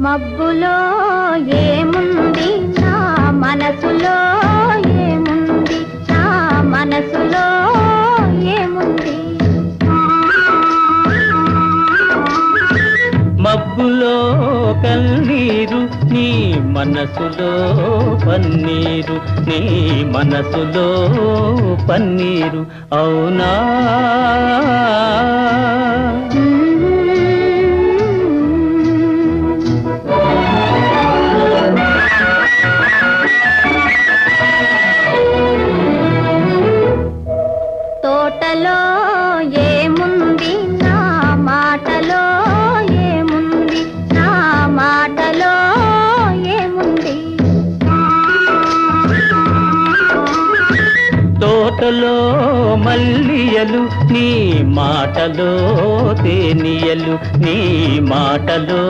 మబ్బులో ఏముంది నా మనసులో ఏముంది నా మనసులో ఏముంది మబ్బులో కన్నీరు నీ మనసులో పన్నీరు నీ మనసులో పన్నీరు అవునా తోటలో ఏముంది నా మాటలో ఏముంది నా మాటలో ఏముంది తోటలో మల్లియలు నీ మాటలో తేనియలు నీ మాటలో